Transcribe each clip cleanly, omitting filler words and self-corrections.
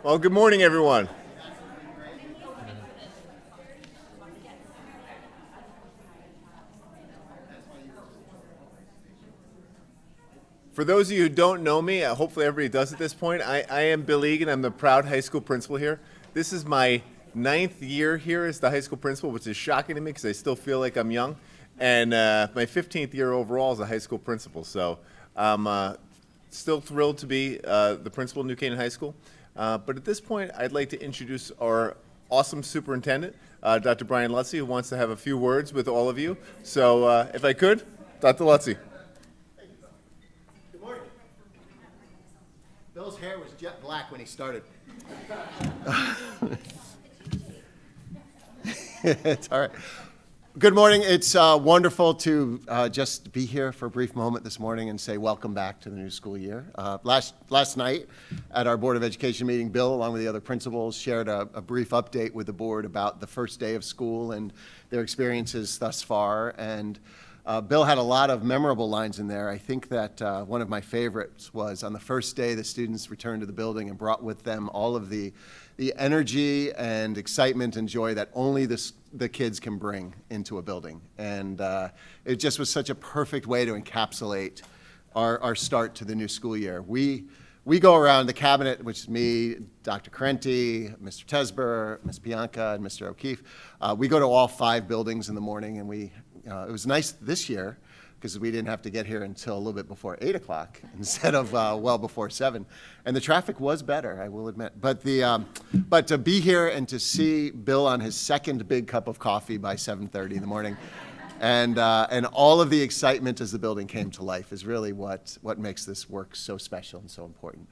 Well, good morning, everyone. For those of you who don't know me, hopefully everybody does at this point, I am Bill Egan. I'm the proud high school principal here. This is my ninth year here as the high school principal, which is shocking to me because I still feel like I'm young, and my 15th year overall as a high school principal. So I'm still thrilled to be the principal of New Canaan High School. But at this point, I'd like to introduce our awesome superintendent, Dr. Brian Lutzy, who wants to have a few words with all of you. So if I could, Dr. Lutzy. Good morning. Bill's hair was jet black when he started. It's all right. Good morning. It's wonderful to just be here for a brief moment this morning and say welcome back to the new school year. Last night at our Board of Education meeting, Bill, along with the other principals, shared a brief update with the board about the first day of school and their experiences thus far. And Bill had a lot of memorable lines in there. I think that one of my favorites was on the first day the students returned to the building and brought with them all of the energy and excitement and joy that only the kids can bring into a building. And it just was such a perfect way to encapsulate our start to the new school year. We go around the cabinet, which is me, Dr. Carenti, Mr. Tesber, Ms. Bianca, and Mr. O'Keefe. We go to all 5 buildings in the morning, and it was nice this year because we didn't have to get here until a little bit before 8 o'clock instead of well before 7. And the traffic was better, I will admit. But to be here and to see Bill on his second big cup of coffee by 7:30 in the morning, and all of the excitement as the building came to life is really what makes this work so special and so important.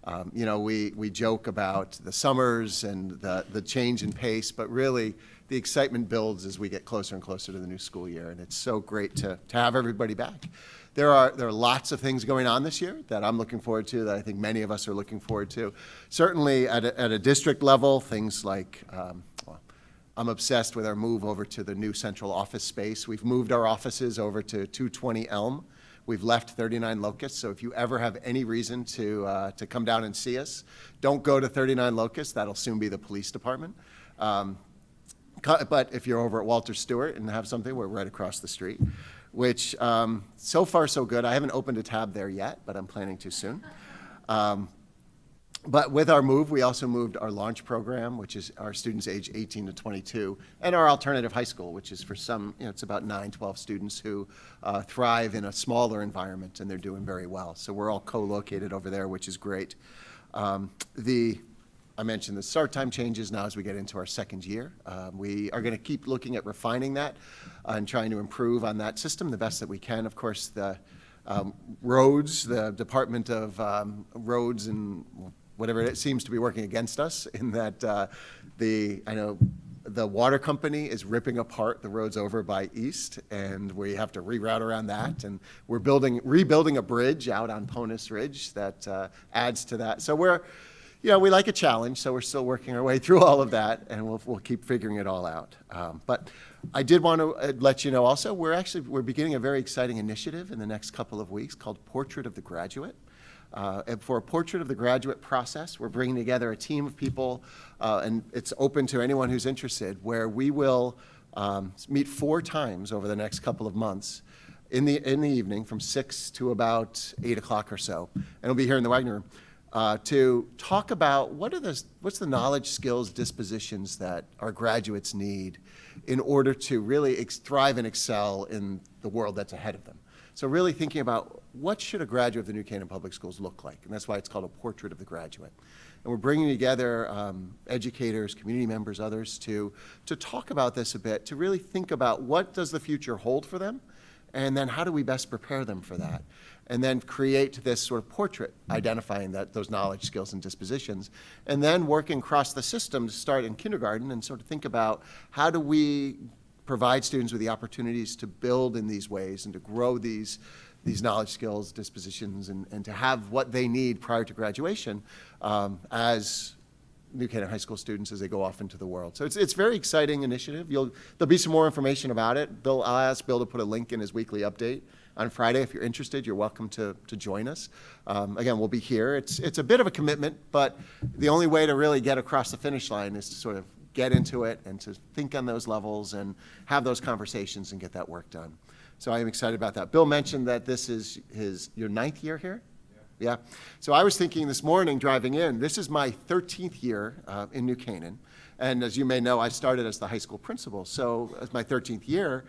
We joke about the summers and the change in pace, but really the excitement builds as we get closer and closer to the new school year, and it's so great to have everybody back. There are lots of things going on this year that I'm looking forward to, that I think many of us are looking forward to. Certainly at a district level, things like, I'm obsessed with our move over to the new central office space. We've moved our offices over to 220 Elm. We've left 39 Locust, so if you ever have any reason to come down and see us, don't go to 39 Locust. That'll soon be the police department. But if you're over at Walter Stewart and have something, we're right across the street, which so far so good. I haven't opened a tab there yet, but I'm planning to soon. But with our move, we also moved our launch program, which is our students age 18 to 22, and our alternative high school, which is for some, it's about 9-12 students who thrive in a smaller environment, and they're doing very well. So we're all co-located over there, which is great. I mentioned the start time changes now as we get into our second year. We are going to keep looking at refining that and trying to improve on that system the best that we can. Of course, the roads, the Department of Roads and whatever it seems to be working against us in that I know the water company is ripping apart the roads over by East, and we have to reroute around that. And we're rebuilding a bridge out on Ponus Ridge that adds to that. So we like a challenge, so we're still working our way through all of that, and we'll keep figuring it all out. But I did want to let you know also, we're beginning a very exciting initiative in the next couple of weeks called Portrait of the Graduate. And for a Portrait of the Graduate process, we're bringing together a team of people, and it's open to anyone who's interested, where we will meet 4 times over the next couple of months in the evening from 6 to about 8 o'clock or so. And it'll be here in the Wagner Room. To talk about what's the knowledge, skills, dispositions that our graduates need in order to really thrive and excel in the world that's ahead of them. So really thinking about what should a graduate of the New Canaan Public Schools look like, and that's why it's called a Portrait of the Graduate. And we're bringing together educators, community members, others to talk about this a bit, to really think about what does the future hold for them, and then how do we best prepare them for that? And then create this sort of portrait identifying those knowledge, skills, and dispositions, and then working across the system to start in kindergarten and sort of think about how do we provide students with the opportunities to build in these ways and to grow these knowledge, skills, dispositions, and to have what they need prior to graduation as New Canaan High School students as they go off into the world. So it's a very exciting initiative. There'll be some more information about it. I'll ask Bill to put a link in his weekly update on Friday. If you're interested, you're welcome to join us. Again, we'll be here. It's a bit of a commitment, but the only way to really get across the finish line is to sort of get into it and to think on those levels and have those conversations and get that work done. So I am excited about that. Bill mentioned that this is your 9th year here? Yeah. So I was thinking this morning driving in, this is my 13th year in New Canaan. And as you may know, I started as the high school principal. So as my 13th year,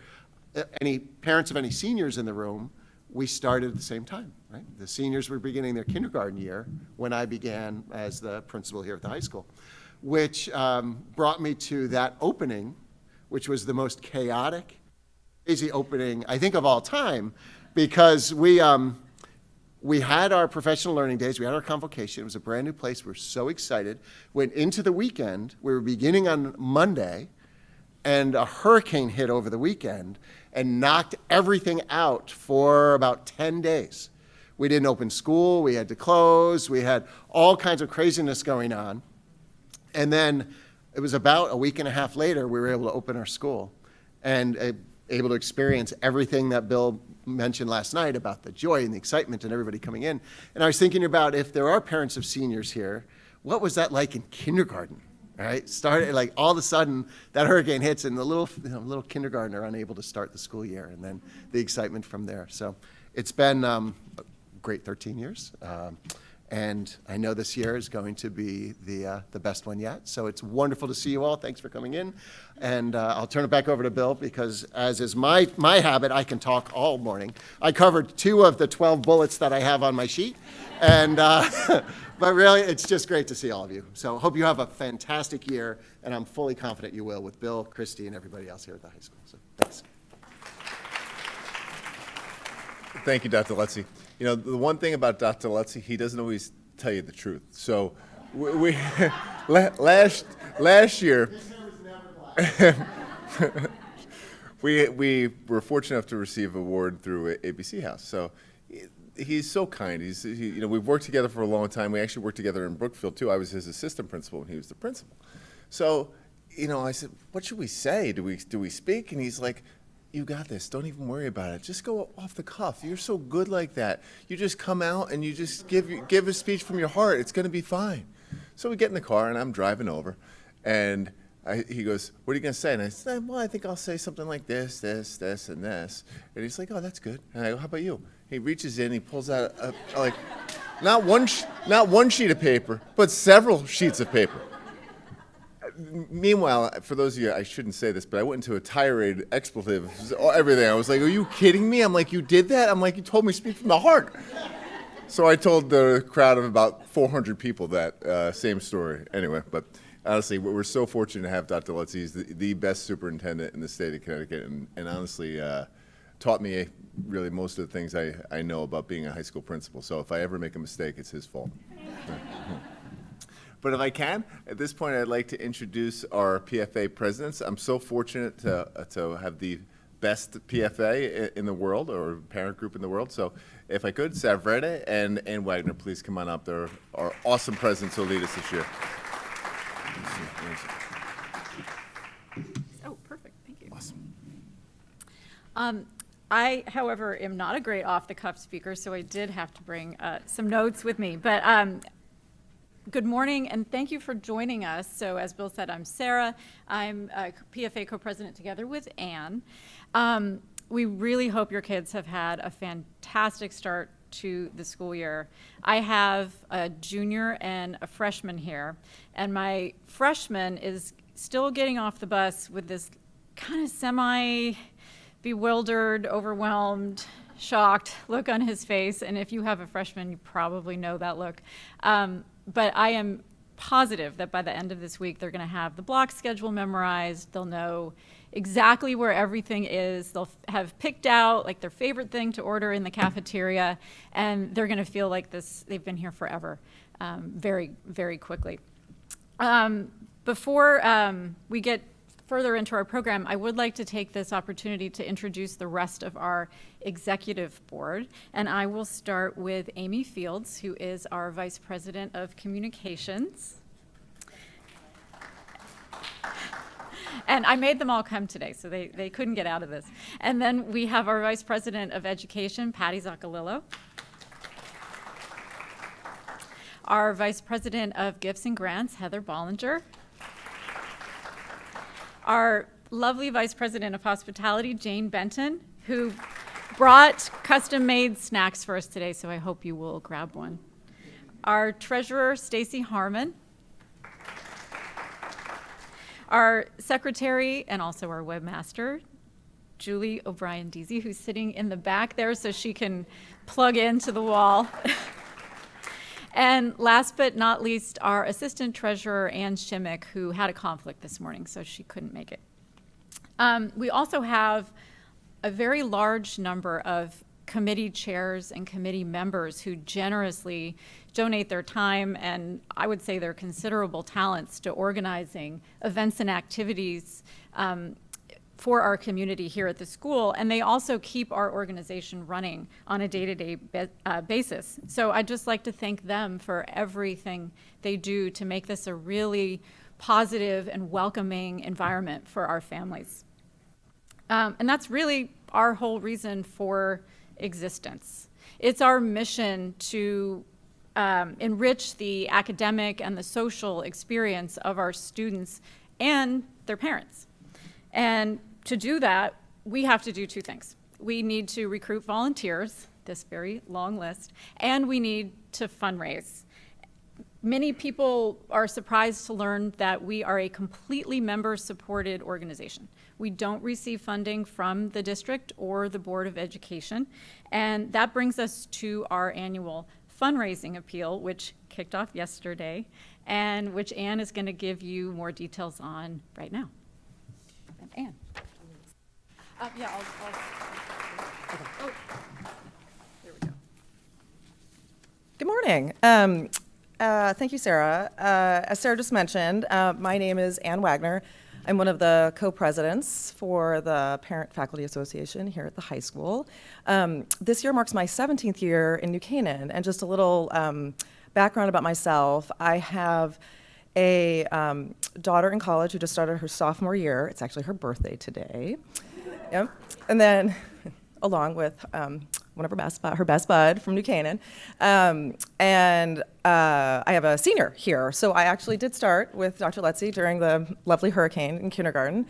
any parents of any seniors in the room, we started at the same time, right? The seniors were beginning their kindergarten year when I began as the principal here at the high school, which brought me to that opening, which was the most chaotic, crazy opening, I think, of all time, because we had our professional learning days, we had our convocation, it was a brand new place, we were so excited. Went into the weekend, we were beginning on Monday, and a hurricane hit over the weekend and knocked everything out for about 10 days. We didn't open school, we had to close, we had all kinds of craziness going on. And then it was about a week and a half later, we were able to open our school and able to experience everything that Bill mentioned last night about the joy and the excitement and everybody coming in. And I was thinking about, if there are parents of seniors here, what was that like in kindergarten, right? Started, like, all of a sudden that hurricane hits and the little kindergartner unable to start the school year, and then the excitement from there. So it's been a great 13 years. And I know this year is going to be the best one yet. So it's wonderful to see you all. Thanks for coming in. And I'll turn it back over to Bill, because as is my habit, I can talk all morning. I covered 2 of the 12 bullets that I have on my sheet. And but really, it's just great to see all of you. So hope you have a fantastic year, and I'm fully confident you will, with Bill, Christy, and everybody else here at the high school. So thanks. Thank you, Dr. Lutzy. You know, the one thing about Dr. Lutzy, he doesn't always tell you the truth. So we last year, we were fortunate enough to receive an award through ABC House. So he's so kind. You know, we've worked together for a long time. We actually worked together in Brookfield too. I was his assistant principal and he was the principal. So, you know, I said, what should we say? Do we speak? And he's like, you got this. Don't even worry about it. Just go off the cuff. You're so good like that. You just come out and you just give a speech from your heart. It's going to be fine. So we get in the car and I'm driving over, and he goes, what are you going to say? And I said, well, I think I'll say something like this, this, this, and this. And he's like, oh, that's good. And I go, how about you? He reaches in, he pulls out like not one sheet of paper, but several sheets of paper. Meanwhile, for those of you, I shouldn't say this, but I went into a tirade, expletives, everything. I was like, are you kidding me? I'm like, you did that? I'm like, you told me to speak from the heart. So I told the crowd of about 400 people that same story. Anyway, but honestly, we're so fortunate to have Dr. Lutzy. He's the best superintendent in the state of Connecticut, and honestly taught me really most of the things I know about being a high school principal. So if I ever make a mistake, it's his fault. But if I can, at this point, I'd like to introduce our PFA presidents. I'm so fortunate to have the best PFA in the world, or parent group in the world. So if I could, Savrede and Wagner, please come on up. They're our awesome presidents who will lead us this year. Oh, perfect. Thank you. Awesome. I, however, am not a great off-the-cuff speaker, so I did have to bring some notes with me. But good morning, and thank you for joining us. So as Bill said, I'm Sarah. I'm a PFA co-president together with Ann. We really hope your kids have had a fantastic start to the school year. I have a junior and a freshman here, and my freshman is still getting off the bus with this kind of semi-bewildered, overwhelmed, shocked look on his face. And if you have a freshman, you probably know that look. But I am positive that by the end of this week, they're going to have the block schedule memorized. They'll know exactly where everything is. They'll have picked out like their favorite thing to order in the cafeteria, and they're going to feel like they've been here forever, very, very quickly. Before we get further into our program, I would like to take this opportunity to introduce the rest of our executive board. And I will start with Amy Fields, who is our Vice President of Communications. And I made them all come today, so they couldn't get out of this. And then we have our Vice President of Education, Patty Zaccolillo. Our Vice President of Gifts and Grants, Heather Bollinger. Our lovely Vice President of Hospitality, Jane Benton, who brought custom-made snacks for us today, so I hope you will grab one. Our Treasurer, Stacy Harmon. Our Secretary and also our Webmaster, Julie O'Brien-Deasy, who's sitting in the back there so she can plug into the wall. And last but not least, our Assistant Treasurer, Ann Shimmick, who had a conflict this morning, so she couldn't make it. We also have a very large number of committee chairs and committee members who generously donate their time and I would say their considerable talents to organizing events and activities for our community here at the school, and they also keep our organization running on a day-to-day basis. So I'd just like to thank them for everything they do to make this a really positive and welcoming environment for our families. And that's really our whole reason for existence. It's our mission to enrich the academic and the social experience of our students and their parents. And to do that, we have to do two things. We need to recruit volunteers, this very long list, and we need to fundraise. Many people are surprised to learn that we are a completely member-supported organization. We don't receive funding from the district or the Board of Education, and that brings us to our annual fundraising appeal, which kicked off yesterday, and which Ann is going to give you more details on right now. And Ann. Yeah, I'll oh, there we go. Good morning. Thank you, Sarah. As Sarah just mentioned, my name is Ann Wagner. I'm one of the co-presidents for the Parent Faculty Association here at the high school. This year marks my 17th year in New Canaan, and just a little background about myself. I have a daughter in college who just started her sophomore year. It's actually her birthday today. Yep. And then, along with one of her best bud from New Canaan. And I have a senior here. So I actually did start with Dr. Letzi during the lovely hurricane in kindergarten.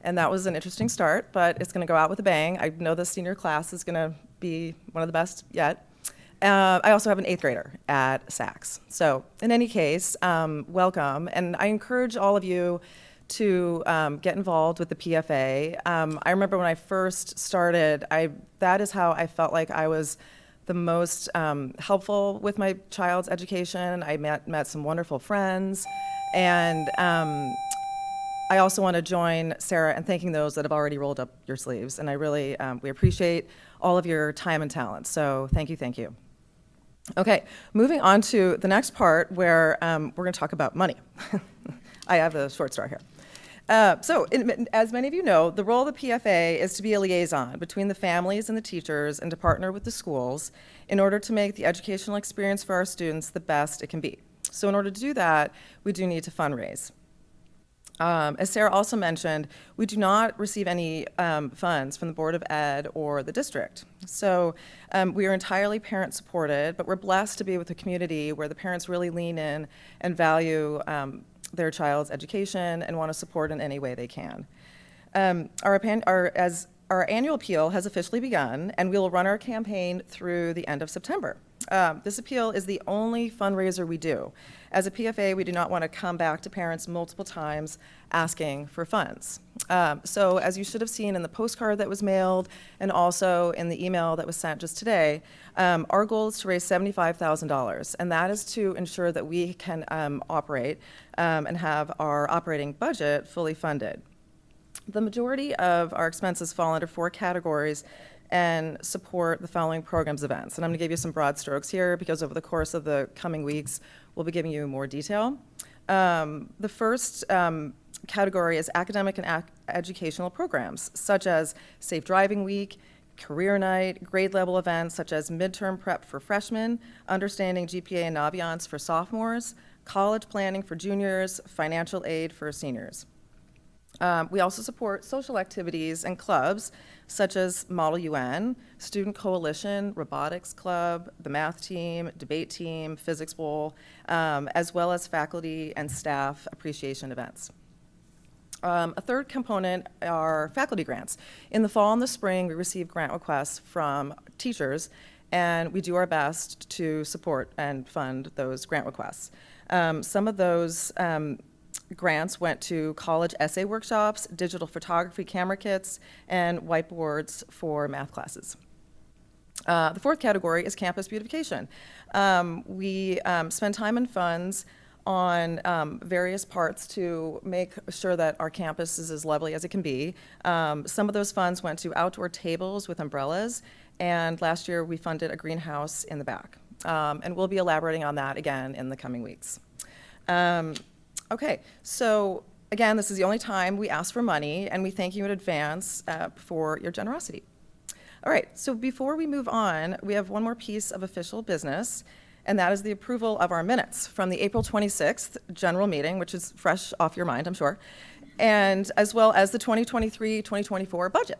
And that was an interesting start, but it's going to go out with a bang. I know the senior class is going to be one of the best yet. I also have an 8th grader at Saks. So in any case, welcome. And I encourage all of you to get involved with the PFA. I remember when I first started, that is how I felt like I was the most helpful with my child's education. I met some wonderful friends, and I also want to join Sarah in thanking those that have already rolled up your sleeves, and I really, we appreciate all of your time and talent, so thank you, thank you. Okay, moving on to the next part where we're going to talk about money. I have a short story here. As many of you know, the role of the PFA is to be a liaison between the families and the teachers and to partner with the schools in order to make the educational experience for our students the best it can be. So in order to do that, we do need to fundraise. As Sarah also mentioned, we do not receive any funds from the Board of Ed or the district. So we are entirely parent-supported, but we're blessed to be with a community where the parents really lean in and value their child's education and want to support in any way they can. Our annual appeal has officially begun, and we will run our campaign through the end of September. This appeal is the only fundraiser we do. As a PFA, we do not want to come back to parents multiple times asking for funds. So as you should have seen in the postcard that was mailed and also in the email that was sent just today, our goal is to raise $75,000, and that is to ensure that we can operate and have our operating budget fully funded. The majority of our expenses fall under 4 categories and support the following programs events. And I'm going to give you some broad strokes here because over the course of the coming weeks, we'll be giving you more detail. The first category is academic and educational programs, such as Safe Driving Week, Career Night, grade level events such as midterm prep for freshmen, understanding GPA and Naviance for sophomores, college planning for juniors, financial aid for seniors. We also support social activities and clubs such as Model UN, Student Coalition, Robotics Club, the Math Team, Debate Team, Physics Bowl, as well as faculty and staff appreciation events. A third component are faculty grants. In the fall and the spring, we receive grant requests from teachers, and we do our best to support and fund those grant requests. Some of those grants went to college essay workshops, digital photography camera kits, and whiteboards for math classes. The fourth category is campus beautification. We spend time and funds on various parts to make sure that our campus is as lovely as it can be. Some of those funds went to outdoor tables with umbrellas, and last year we funded a greenhouse in the back. And we'll be elaborating on that again in the coming weeks. Okay, so again, this is the only time we ask for money, and we thank you in advance for your generosity. All right, so before we move on, we have one more piece of official business, and that is the approval of our minutes from the April 26th general meeting, which is fresh off your mind, I'm sure, and as well as the 2023-2024 budget.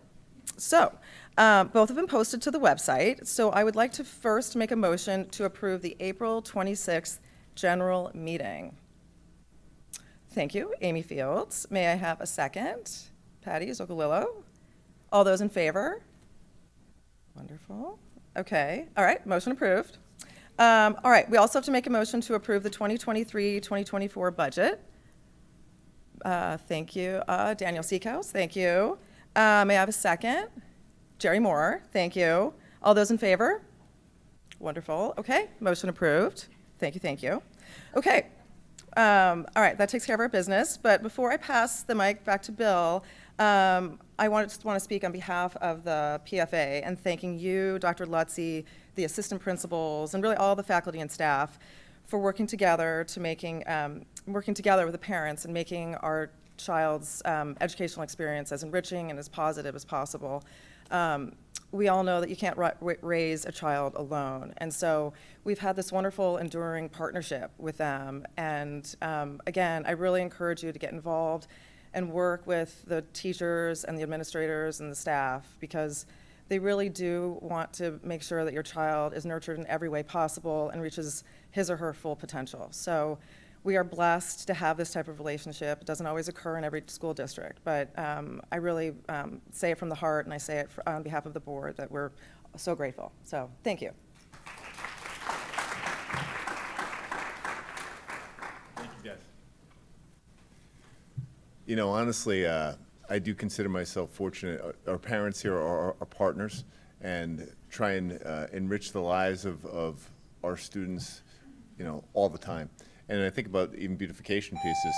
So both have been posted to the website, so I would like to first make a motion to approve the April 26th general meeting. Thank you, Amy Fields. May I have a second? Patty Zuccolillo. All those in favor? Wonderful. Okay, all right, motion approved. All right, we also have to make a motion to approve the 2023-2024 budget. Thank you, Daniel Seacouse, thank you. May I have a second? Jerry Moore, thank you. All those in favor? Wonderful, okay, motion approved. Thank you, thank you. Okay, all right, that takes care of our business, but before I pass the mic back to Bill, I just want to speak on behalf of the PFA and thanking you, Dr. Lutzy, the assistant principals, and really all the faculty and staff for working together with the parents and making our child's educational experience as enriching and as positive as possible. We all know that you can't raise a child alone, and so we've had this wonderful, enduring partnership with them. And again, I really encourage you to get involved and work with the teachers and the administrators and the staff, because they really do want to make sure that your child is nurtured in every way possible and reaches his or her full potential. So we are blessed to have this type of relationship. It doesn't always occur in every school district, but I really say it from the heart, and I say it on behalf of the board, that we're so grateful. So thank you. Thank you, guys. You know, honestly, I do consider myself fortunate. Our parents here are our partners, and try and enrich the lives of our students, you know, all the time. And I think about even beautification pieces.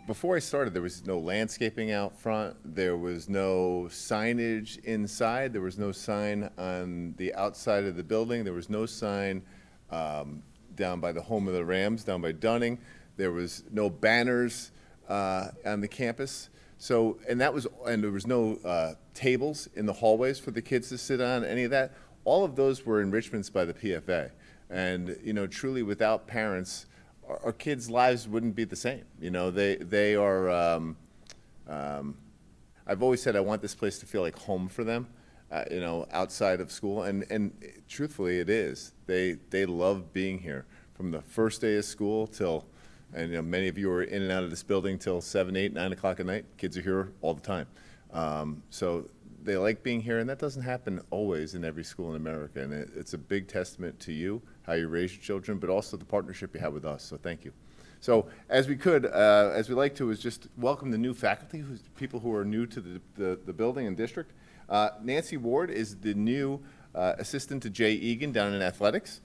Before I started, there was no landscaping out front. There was no signage inside. There was no sign on the outside of the building. There was no sign down by the home of the Rams, down by Dunning. There was no banners on the campus. So, and there was no tables in the hallways for the kids to sit on, any of that. All of those were enrichments by the PFA. And, you know, truly without parents, our kids' lives wouldn't be the same. You know, they are, I've always said I want this place to feel like home for them, you know, outside of school. And truthfully, it is. They love being here from the first day of school till, and you know, many of you are in and out of this building till 7, 8, 9 o'clock at night. Kids are here all the time. So they like being here, and that doesn't happen always in every school in America. And it's a big testament to you, how you raise your children, but also the partnership you have with us. So thank you. So as we like to, is just welcome the new faculty, people who are new to the building and district. Nancy Ward is the new assistant to Jay Egan down in athletics.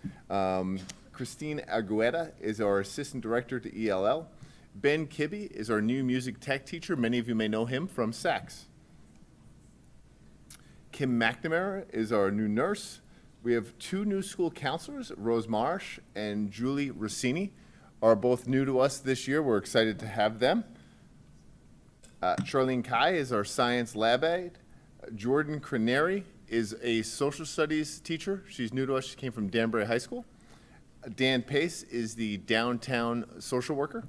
Christine Argueta is our assistant director to ELL. Ben Kibbe is our new music tech teacher. Many of you may know him from Sax. Kim McNamara is our new nurse. We have 2 new school counselors, Rose Marsh and Julie Rossini, are both new to us this year. We're excited to have them. Charlene Kai is our science lab aide. Jordan Craneri is a social studies teacher. She's new to us. She came from Danbury High School. Dan Pace is the downtown social worker.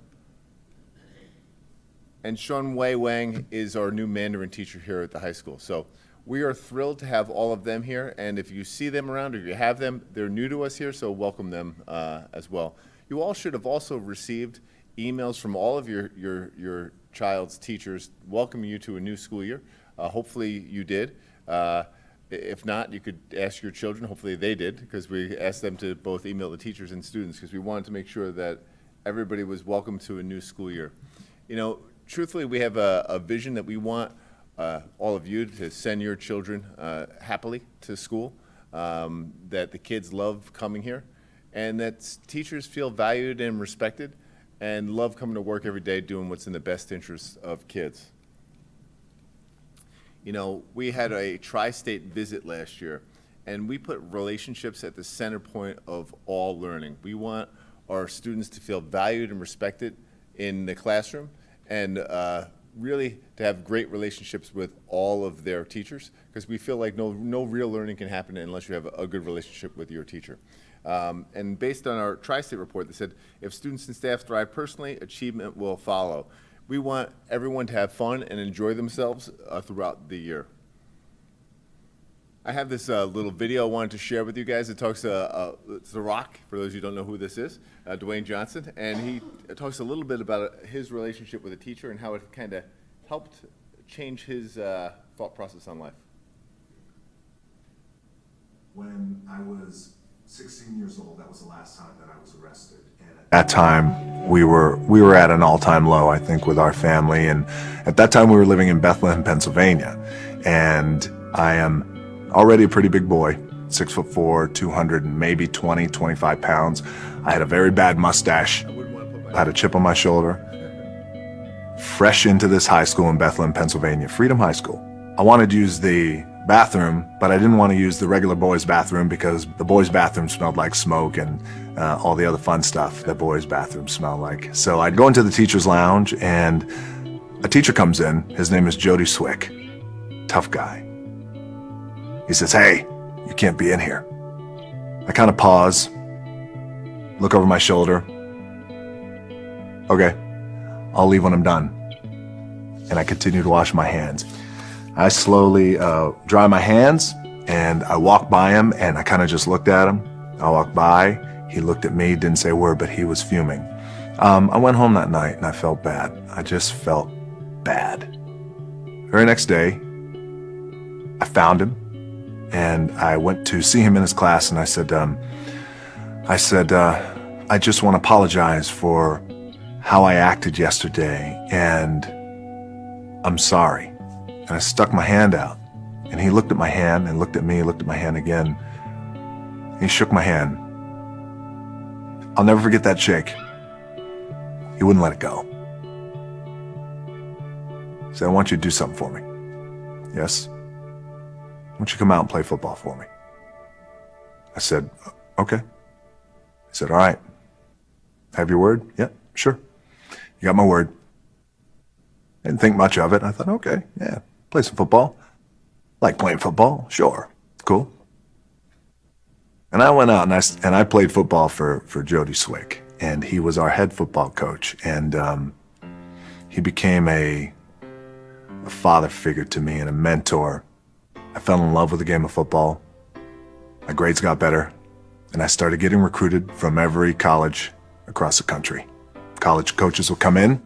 and Shun Wei Wang is our new Mandarin teacher here at the high school. So we are thrilled to have all of them here, and if you see them around or you have them, they're new to us here, so welcome them as well. You all should have also received emails from all of your child's teachers welcoming you to a new school year. Hopefully you did. If not, you could ask your children. Hopefully they did, because we asked them to both email the teachers and students, because we wanted to make sure that everybody was welcome to a new school year. You know, truthfully, we have a vision that we want all of you to send your children happily to school, that the kids love coming here, and that teachers feel valued and respected and love coming to work every day doing what's in the best interest of kids. You know, we had a tri-state visit last year, and we put relationships at the center point of all learning. We want our students to feel valued and respected in the classroom, and really to have great relationships with all of their teachers, because we feel like no real learning can happen unless you have a good relationship with your teacher. And based on our tri-state report, they said if students and staff thrive personally, achievement will follow. We want everyone to have fun and enjoy themselves throughout the year. I have this little video I wanted to share with you guys. It talks, it's The Rock, for those who don't know who this is, Dwayne Johnson, and he talks a little bit about his relationship with a teacher and how it kind of helped change his thought process on life. When I was 16 years old, that was the last time that I was arrested. And at that time, we were at an all-time low, I think, with our family. And at that time, we were living in Bethlehem, Pennsylvania. And I am already a pretty big boy, 6'4", 200 and maybe 20, 25 pounds. I had a very bad mustache. I had a chip on my shoulder. Fresh into this high school in Bethlehem, Pennsylvania, Freedom High School. I wanted to use the bathroom, but I didn't want to use the regular boys' bathroom because the boys' bathroom smelled like smoke and all the other fun stuff that boys' bathrooms smell like. So I'd go into the teacher's lounge, and a teacher comes in. His name is Jody Swick. Tough guy. He says, "Hey, you can't be in here." I kind of pause, look over my shoulder. Okay, I'll leave when I'm done. And I continue to wash my hands. I slowly dry my hands, and I walk by him, and I kind of just looked at him. I walked by, he looked at me, didn't say a word, but he was fuming. I went home that night, and I felt bad. I just felt bad. Very next day, I found him, and I went to see him in his class, and I said, I just want to apologize for how I acted yesterday, and I'm sorry. And I stuck my hand out, and he looked at my hand and looked at me, looked at my hand again. He shook my hand. I'll never forget that shake. He wouldn't let it go. He said, "I want you to do something for me." "Yes." "I want you to come out and play football for me." I said, "Okay." He said, "All right. Have your word?" "Yeah, sure." "You got my word." Didn't think much of it. I thought, okay, yeah, play some football. Like playing football? Sure. Cool. And I went out and I played football for Jody Swick, and he was our head football coach, and he became a father figure to me and a mentor. I fell in love with the game of football. My grades got better, and I started getting recruited from every college across the country. College coaches will come in.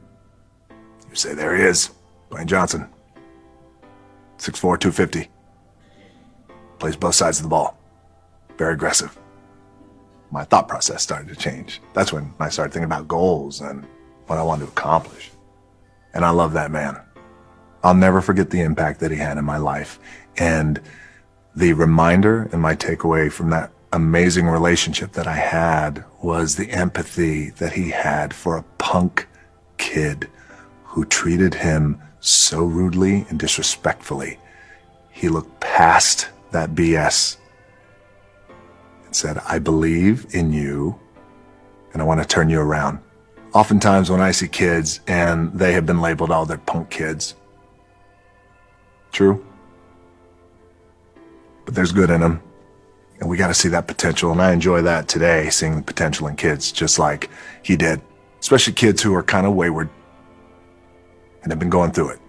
You say, "There he is, Dwayne Johnson, 6'4", 250. Plays both sides of the ball. Very aggressive." My thought process started to change. That's when I started thinking about goals and what I wanted to accomplish. And I love that man. I'll never forget the impact that he had in my life. And the reminder and my takeaway from that amazing relationship that I had was the empathy that he had for a punk kid who treated him so rudely and disrespectfully. He looked past that BS and said, "I believe in you, and I want to turn you around." Oftentimes when I see kids and they have been labeled, "Oh, they're punk kids." True. But there's good in them, and we got to see that potential, and I enjoy that today, seeing the potential in kids just like he did, especially kids who are kind of wayward. and have been going through it.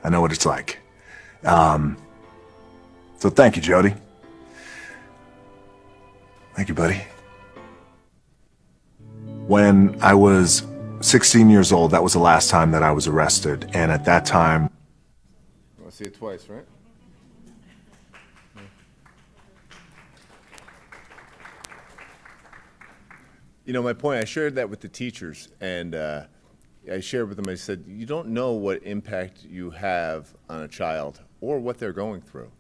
I know what it's like. So thank you, Jody. Thank you, buddy. When I was 16 years old, that was the last time that I was arrested. And at that time, You want to see it twice, right? You know, my point, I shared that with the teachers, and I shared with them, I said, you don't know what impact you have on a child or what they're going through.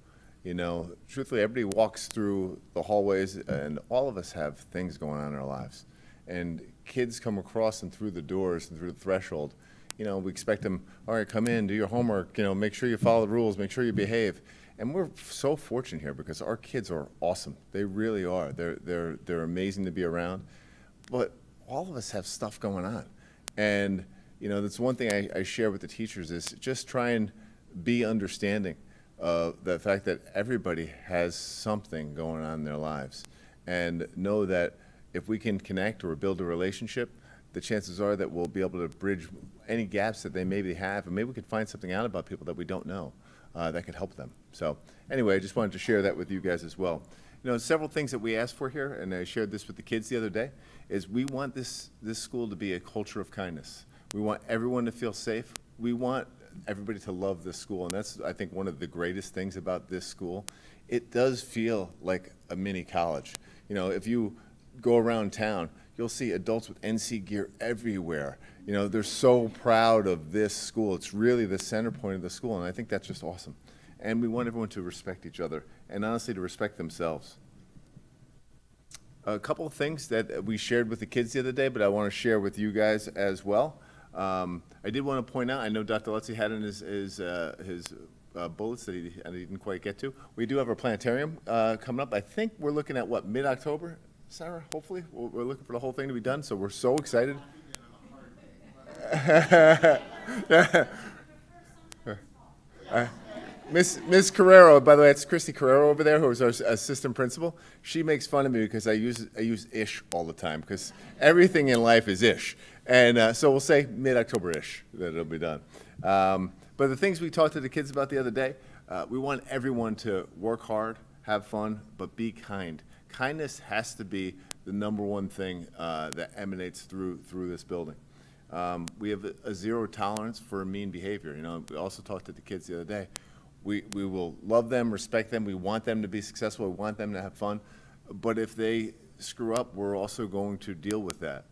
You know, truthfully, everybody walks through the hallways, and all of us have things going on in our lives. And kids come across and through the doors and through the threshold. You know, we expect them, all right, come in, do your homework, you know, make sure you follow the rules, make sure you behave. And we're so fortunate here because our kids are awesome. They really are. They're amazing to be around. But all of us have stuff going on. And, you know, that's one thing I share with the teachers is just try and be understanding of the fact that everybody has something going on in their lives. And know that if we can connect or build a relationship, the chances are that we'll be able to bridge any gaps that they maybe have, and maybe we could find something out about people that we don't know that could help them. So anyway, I just wanted to share that with you guys as well. You know, several things that we asked for here, and I shared this with the kids the other day, is we want this school to be a culture of kindness. We want everyone to feel safe. We want everybody to love this school, and that's, I think, one of the greatest things about this school. It does feel like a mini college. You know, if you go around town, you'll see adults with NC gear everywhere. You know, they're so proud of this school. It's really the center point of the school, and I think that's just awesome. And we want everyone to respect each other, and honestly, to respect themselves. A couple of things that we shared with the kids the other day, but I want to share with you guys as well. I did want to point out, I know Dr. Lutzy had in his bullets that he didn't quite get to. We do have our planetarium coming up. I think we're looking at, what, mid-October, Sarah, hopefully? We're looking for the whole thing to be done, so we're so excited. Miss Carrero, by the way, it's Christy Carrero over there, who is our assistant principal. She makes fun of me because I use ish all the time, because everything in life is ish. And so we'll say mid-October-ish that it'll be done. But the things we talked to the kids about the other day, we want everyone to work hard, have fun, but be kind. Kindness has to be the number one thing that emanates through this building. We have a zero tolerance for mean behavior. You know, we also talked to the kids the other day. We will love them, respect them. We want them to be successful. We want them to have fun. But if they screw up, we're also going to deal with that.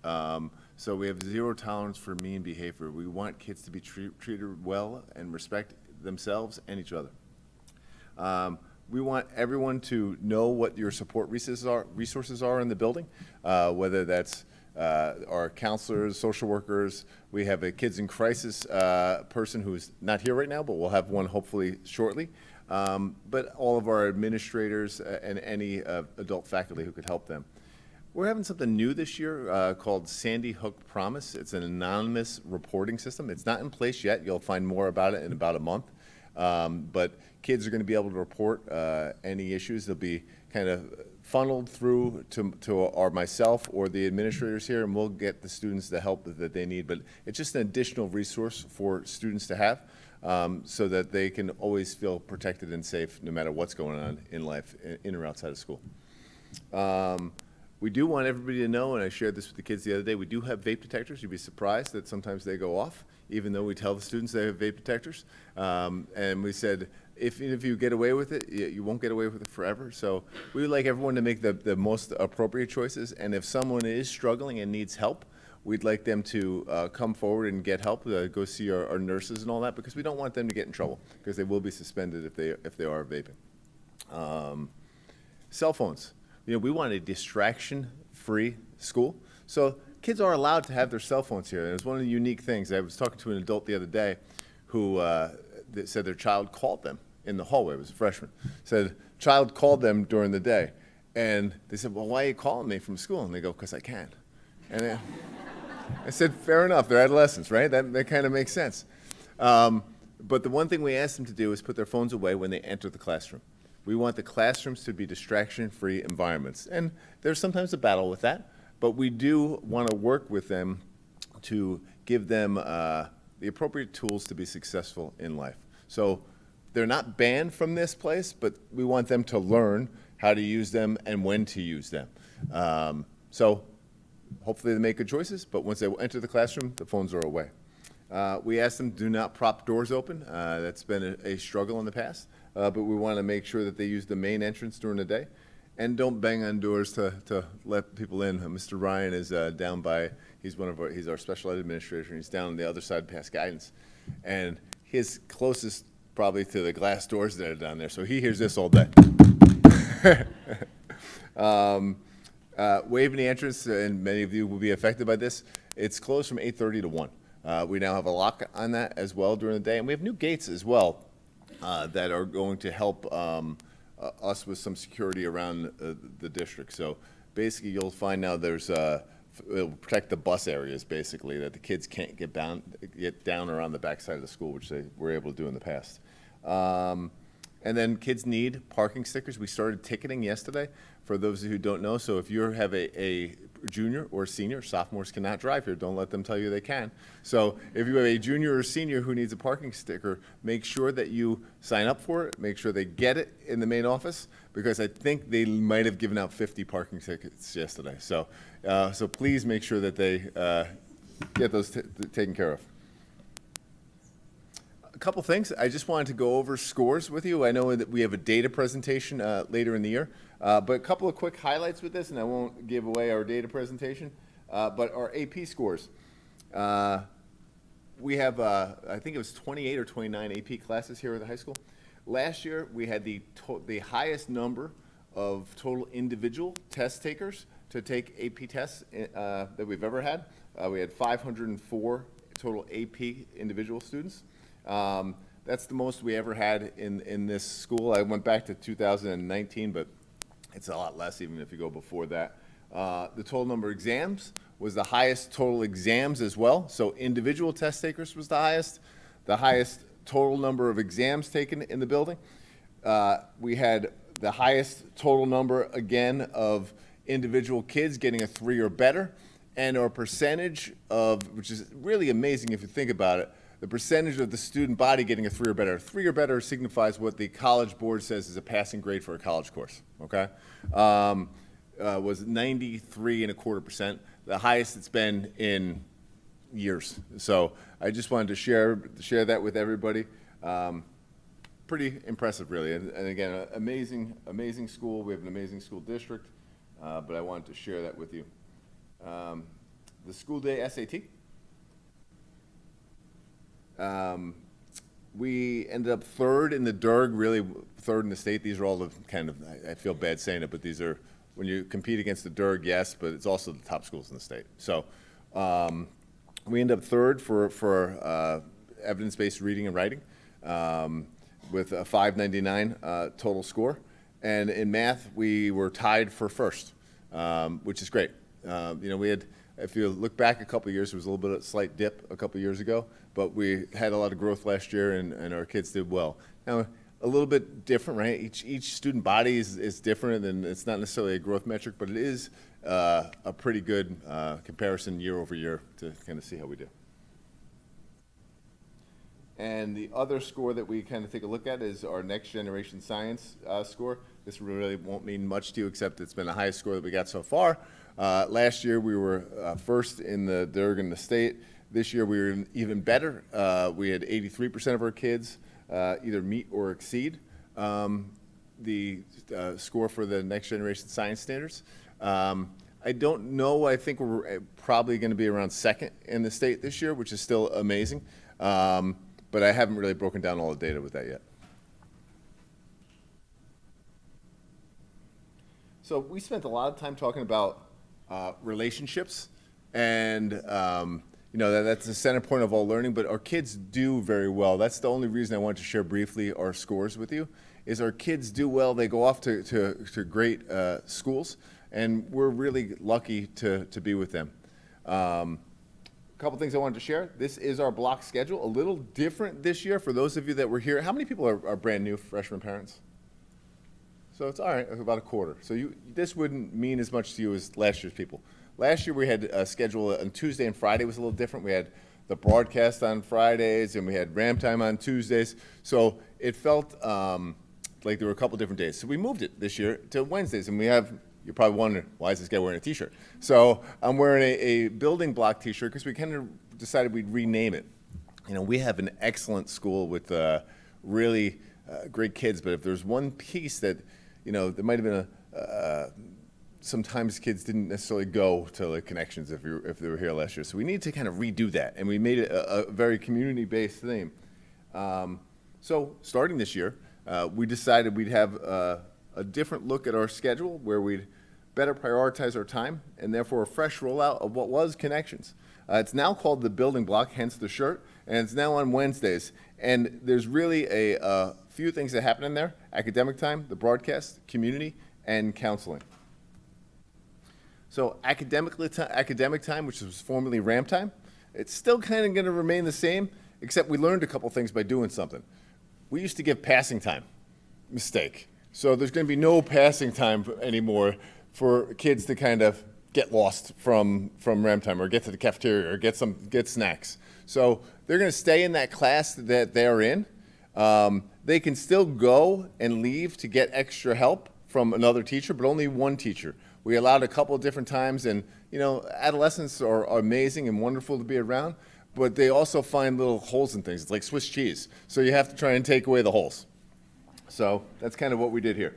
So we have zero tolerance for mean behavior. We want kids to be treated well and respect themselves and each other. We want everyone to know what your support resources are in the building, whether that's our counselors, social workers. We have a kids in crisis person who's not here right now, but we'll have one hopefully shortly. But all of our administrators and any adult faculty who could help them. We're having something new this year called Sandy Hook Promise. It's an anonymous reporting system. It's not in place yet. You'll find more about it in about a month. But kids are going to be able to report any issues. They'll be kind of funneled through to myself or the administrators here, and we'll get the students the help that they need. But it's just an additional resource for students to have so that they can always feel protected and safe no matter what's going on in life, in or outside of school. We do want everybody to know, and I shared this with the kids the other day, we do have vape detectors. You'd be surprised that sometimes they go off, even though we tell the students they have vape detectors. And we said, if you get away with it, you won't get away with it forever. So we would like everyone to make the most appropriate choices. And if someone is struggling and needs help, we'd like them to come forward and get help, go see our nurses and all that, because we don't want them to get in trouble, because they will be suspended if they are vaping. Cell phones. You know, we want a distraction-free school. So kids are allowed to have their cell phones here. And it was one of the unique things. I was talking to an adult the other day who that said their child called them in the hallway. It was a freshman. Said, child called them during the day. And they said, well, why are you calling me from school? And they go, because I can. And I said, fair enough. They're adolescents, right? That kind of makes sense. But the one thing we asked them to do is put their phones away when they enter the classroom. We want the classrooms to be distraction-free environments. And there's sometimes a battle with that, but we do want to work with them to give them the appropriate tools to be successful in life. So they're not banned from this place, but we want them to learn how to use them and when to use them. So hopefully they make good choices, but once they enter the classroom, the phones are away. We asked them, do not prop doors open. That's been a struggle in the past, but we want to make sure that they use the main entrance during the day. And don't bang on doors to let people in. Mr. Ryan is down by, he's our special ed administrator, and he's down on the other side past guidance. And his closest probably to the glass doors that are down there, so he hears this all day. Waiving the entrance, and many of you will be affected by this, it's closed from 8:30 to 1. We now have a lock on that as well during the day, and we have new gates as well that are going to help us with some security around the district. So basically, you'll find now there's it'll protect the bus areas basically that the kids can't get down around the backside of the school, which they were able to do in the past. And then kids need parking stickers. We started ticketing yesterday, for those who don't know. So if you have a junior or senior, sophomores cannot drive here. Don't let them tell you they can. So if you have a junior or senior who needs a parking sticker, make sure that you sign up for it. Make sure they get it in the main office, because I think they might have given out 50 parking tickets yesterday. So, so please make sure that they get those taken care of. A couple things. I just wanted to go over scores with you. I know that we have a data presentation later in the year, but a couple of quick highlights with this, and I won't give away our data presentation, but our AP scores. We have, I think it was 28 or 29 AP classes here at the high school. Last year, we had the highest number of total individual test takers to take AP tests that we've ever had. We had 504 total AP individual students. That's the most we ever had in this school. I went back to 2019, but it's a lot less even if you go before that. The total number of exams was the highest total exams as well. So individual test takers was the highest total number of exams taken in the building. We had the highest total number, again, of individual kids getting a 3 or better, and our percentage of, which is really amazing if you think about it, the percentage of the student body getting a 3 or better. 3 or better signifies what the College Board says is a passing grade for a college course, okay? Was 93.25%, the highest it's been in years. So I just wanted to share that with everybody. Pretty impressive, really. And again, amazing school. We have an amazing school district, but I wanted to share that with you. The school day SAT. We ended up third in the DERG, really third in the state. These are all the kind of, I feel bad saying it, but these are, when you compete against the DERG, yes, but it's also the top schools in the state. So we ended up third for evidence-based reading and writing with a 599 total score. And in math, we were tied for first, which is great. You know, we had, if you look back a couple of years, there was a little bit of a slight dip a couple of years ago, but we had a lot of growth last year, and our kids did well. Now, a little bit different, right? Each student body is different, and it's not necessarily a growth metric, but it is a pretty good comparison year over year to kind of see how we do. And the other score that we kind of take a look at is our next generation science score. This really won't mean much to you, except it's been the highest score that we got so far. Last year we were first in the DERG in the state. This year we were even better. We had 83% of our kids either meet or exceed the score for the next generation science standards. I don't know, I think we're probably going to be around second in the state this year, which is still amazing. But I haven't really broken down all the data with that yet. So we spent a lot of time talking about relationships, and you know, that's the center point of all learning, but our kids do very well. That's the only reason I wanted to share briefly our scores with you, is our kids do well. They go off to great schools, and we're really lucky to be with them. A couple things I wanted to share. This is our block schedule, a little different this year for those of you that were here. How many people are brand new freshman parents? So it's all right, about a quarter. So this wouldn't mean as much to you as last year's people. Last year we had a schedule on Tuesday and Friday was a little different. We had the broadcast on Fridays, and we had Ram Time on Tuesdays. So it felt like there were a couple different days. So we moved it this year to Wednesdays, and we have, you're probably wondering, why is this guy wearing a t-shirt? So I'm wearing a building block t-shirt because we kind of decided we'd rename it. You know, we have an excellent school with really great kids, but if there's one piece that, you know, there might have been sometimes kids didn't necessarily go to the connections if they were here last year. So we need to kind of redo that, and we made it a very community-based theme. So starting this year, we decided we'd have a different look at our schedule where we'd better prioritize our time and therefore a fresh rollout of what was Connections. It's now called the Building Block, hence the shirt, and it's now on Wednesdays. And there's really a few things that happen in there: academic time, the broadcast, community, and counseling. So academic time, which was formerly Ram Time, it's still kind of going to remain the same, except we learned a couple things by doing something. We used to give passing time. Mistake. So there's going to be no passing time anymore for kids to kind of get lost from Ram Time or get to the cafeteria or get snacks. So they're going to stay in that class that they're in. They can still go and leave to get extra help from another teacher, but only one teacher. We allowed a couple of different times, and you know, adolescents are amazing and wonderful to be around, but they also find little holes in things. It's like Swiss cheese. So you have to try and take away the holes. So that's kind of what we did here.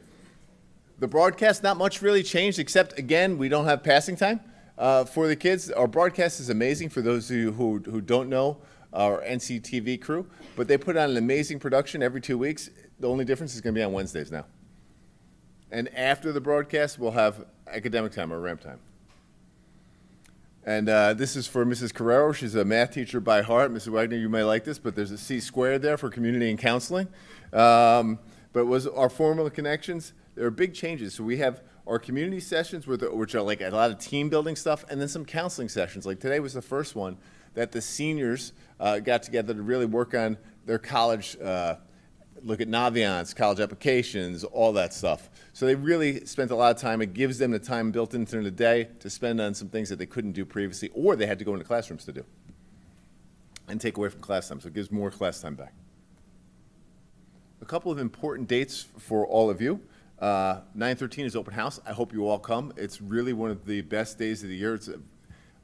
The broadcast, not much really changed, except, again, we don't have passing time for the kids. Our broadcast is amazing for those of you who don't know our NCTV crew, but they put on an amazing production every 2 weeks. The only difference is going to be on Wednesdays now. And after the broadcast, we'll have academic time or Ram Time. And this is for Mrs. Carrero. She's a math teacher by heart. Mrs. Wagner, you may like this, but there's a C squared there for community and counseling. But it was our formal Connections. There are big changes. So we have our community sessions, which are like a lot of team building stuff, and then some counseling sessions. Like today was the first one that the seniors got together to really work on their college, look at Naviance, college applications, all that stuff. So they really spent a lot of time. It gives them the time built into the day to spend on some things that they couldn't do previously, or they had to go into classrooms to do and take away from class time. So it gives more class time back. A couple of important dates for all of you. 9/13 is open house. I hope you all come. It's really one of the best days of the year.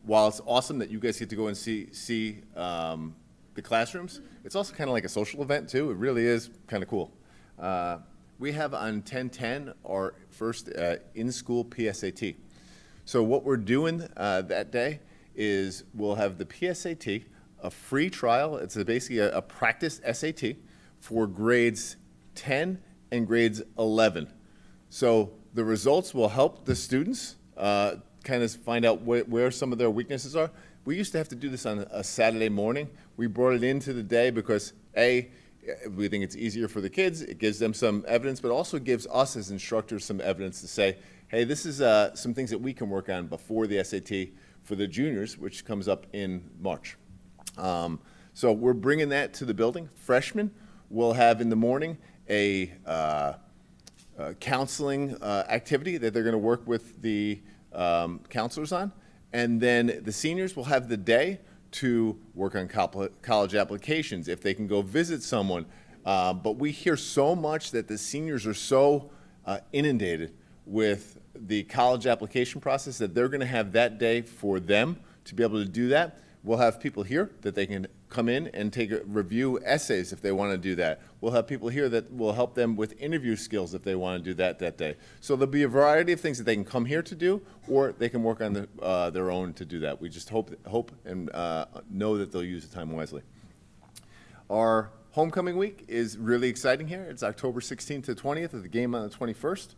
While it's awesome that you guys get to go and see the classrooms, it's also kind of like a social event too. It really is kind of cool. We have on 10/10 our first in-school PSAT. So what we're doing that day is we'll have the PSAT, a free trial. It's basically a practice SAT for grades 10 and grades 11. So the results will help the students kind of find out where some of their weaknesses are. We used to have to do this on a Saturday morning. We brought it into the day because, A, we think it's easier for the kids. It gives them some evidence, but also gives us as instructors some evidence to say, hey, this is some things that we can work on before the SAT for the juniors, which comes up in March. So we're bringing that to the building. Freshmen will have in the morning a counseling activity that they're going to work with the counselors on. And then the seniors will have the day to work on college applications if they can go visit someone. But we hear so much that the seniors are so inundated with the college application process that they're going to have that day for them to be able to do that. We'll have people here that they can come in and review essays if they want to do that. We'll have people here that will help them with interview skills if they want to do that day. So there'll be a variety of things that they can come here to do, or they can work on their own to do that. We just hope and know that they'll use the time wisely. Our homecoming week is really exciting here. It's October 16th to 20th, with the game on the 21st.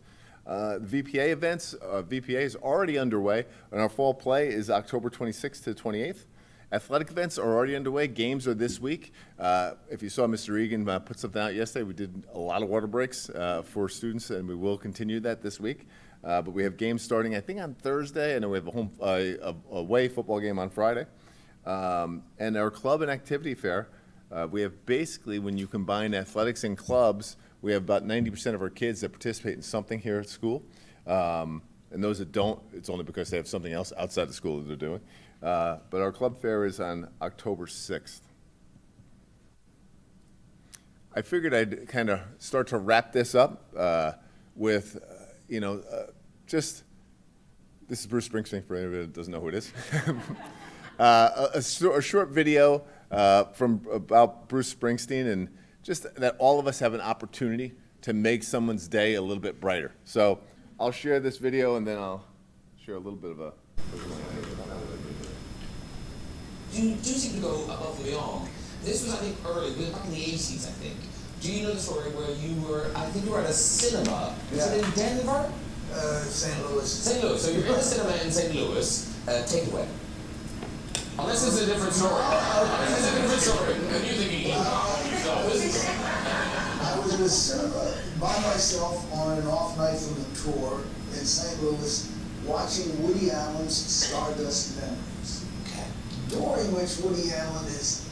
VPA events, VPA is already underway, and our fall play is October 26th to 28th. Athletic events are already underway. Games are this week. If you saw Mr. Egan put something out yesterday, we did a lot of water breaks for students, and we will continue that this week. But we have games starting, I think, on Thursday. I know we have a away football game on Friday. And our club and activity fair, we have basically, when you combine athletics and clubs, we have about 90% of our kids that participate in something here at school. And those that don't, it's only because they have something else outside the school that they're doing. But our club fair is on October 6th. I figured I'd kind of start to wrap this up with, just, this is Bruce Springsteen for anybody that doesn't know who it is. A short video about Bruce Springsteen, and just that all of us have an opportunity to make someone's day a little bit brighter. So I'll share this video, and then I'll share a little bit of a... You do seem to go above and beyond. This was, I think, early, back in the 80s, I think. Do you know the story where you were, I think you were at a cinema, is it in Denver? St. Louis. St. Louis, so you're in a cinema in St. Louis, take it away. Unless it's a different story. Unless it's a different story, and you're thinking, I was in a cinema by myself on an off night from the tour in St. Louis, watching Woody Allen's Stardust Memories. Okay. During which Woody Allen is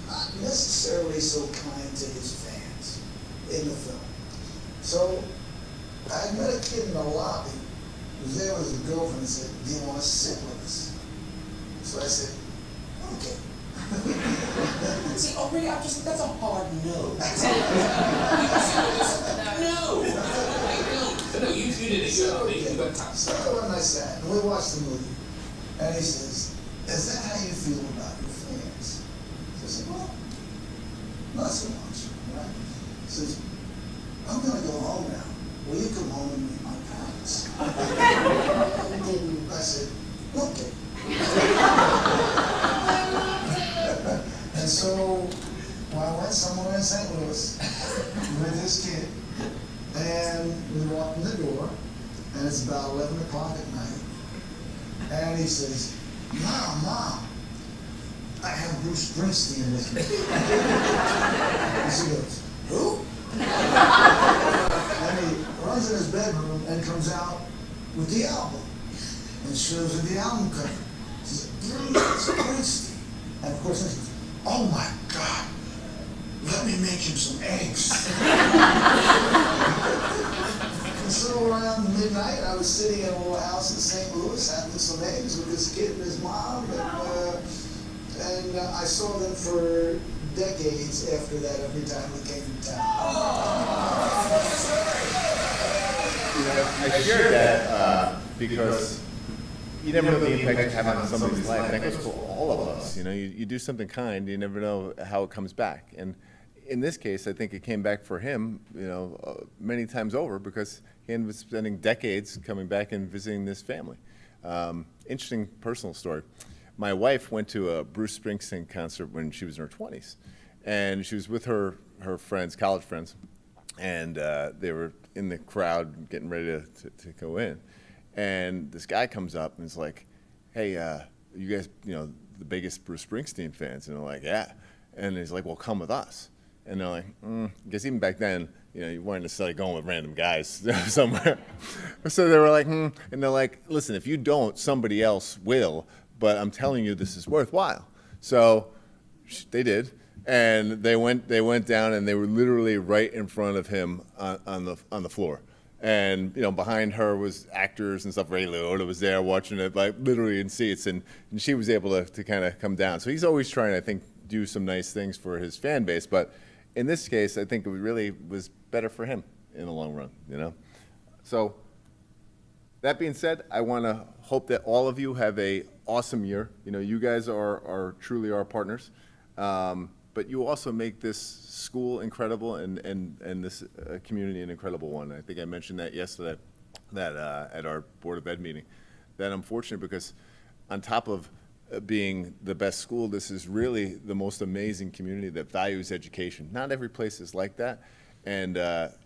not necessarily so kind to his fans in the film. So I met a kid in the lobby who was there with his girlfriend and said, "Do you want to sit with us?" So I said, "Okay." See, already, I just think that's a hard no. No! No, you did it. You got time. So I went and I sat, and we watched the movie. And he says, "Is that how you feel about your fans?" So I said, "Well, not so much." Right? He says, "I'm going to go home now. Will you come home and meet my parents?" I said, "Okay." And so I went somewhere in St. Louis with this kid, and we walked in the door, and it's about 11 o'clock at night, and he says, Mom, I have Bruce Springsteen with me." And she goes, "Who?" And he runs in his bedroom and comes out with the album and shows her the album cover. She says, "Bruce Springsteen." And of course, he says, "Oh my God, let me make him some eggs." And so around midnight, I was sitting in a little house in St. Louis having some eggs with this kid and his mom, and I saw them for decades after that every time we came to town. I shared that because you never know the impact you have on somebody's life. And that goes for all of us. You do something kind, you never know how it comes back. And in this case, I think it came back for him, many times over, because he was spending decades coming back and visiting this family. Interesting personal story. My wife went to a Bruce Springsteen concert when she was in her 20s. And she was with her friends, college friends, and they were in the crowd getting ready to go in. And this guy comes up and is like, "Hey, you guys, the biggest Bruce Springsteen fans?" And they're like, "Yeah." And he's like, "Well, come with us." And they're like, because even back then, you weren't necessarily going with random guys somewhere. So they were like, And they're like, "Listen, if you don't, somebody else will, but I'm telling you this is worthwhile." So they did. And they went down, and they were literally right in front of him on the floor. And behind her was actors and stuff. Ray Liotta was there watching it, like literally in seats, and she was able to kind of come down. So he's always trying to, I think, do some nice things for his fan base. But in this case, I think it really was better for him in the long run. So that being said, I want to hope that all of you have a awesome year. You guys are truly our partners. But you also make this school incredible and this community an incredible one. I think I mentioned that yesterday at our Board of Ed meeting, that I'm fortunate because on top of being the best school, this is really the most amazing community that values education. Not every place is like that. And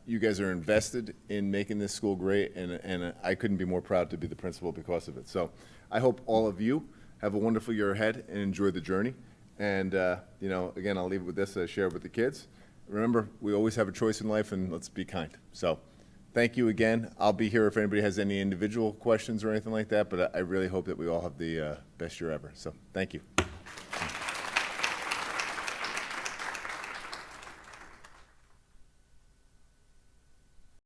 you guys are invested in making this school great, and I couldn't be more proud to be the principal because of it. So I hope all of you have a wonderful year ahead and enjoy the journey. And, again, I'll leave it with this, share it with the kids. Remember, we always have a choice in life, and let's be kind. So thank you again. I'll be here if anybody has any individual questions or anything like that, but I really hope that we all have the best year ever. So thank you.